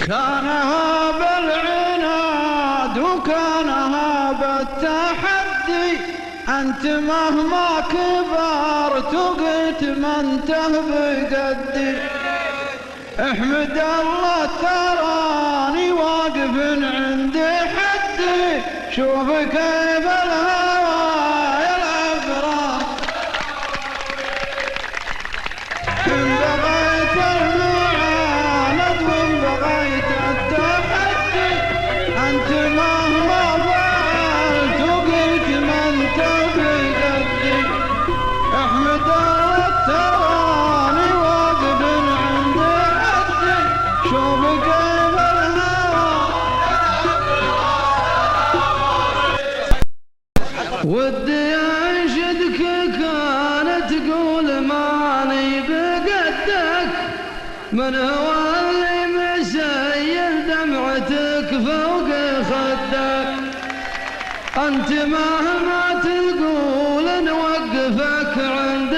كانها بالعناد وكانها بالتحدي، أنت مهما كبرت وقلت ما انته بقدي. احمد الله تراني واقف عند حدي، شوف كيف الهوى يلعب راح. إن بغيت المعاند وإن بغيت التحدي، أنت مهما فعلت وقلت ما انت بقدي. احمد الله تراني واقف عند حدي، شوف كيف الهوى. ودي انشدك كانت تقول ماني بقدك، من هو اللي مسيل دمعتك فوق خدك. انت مهما تقول نوقفك عند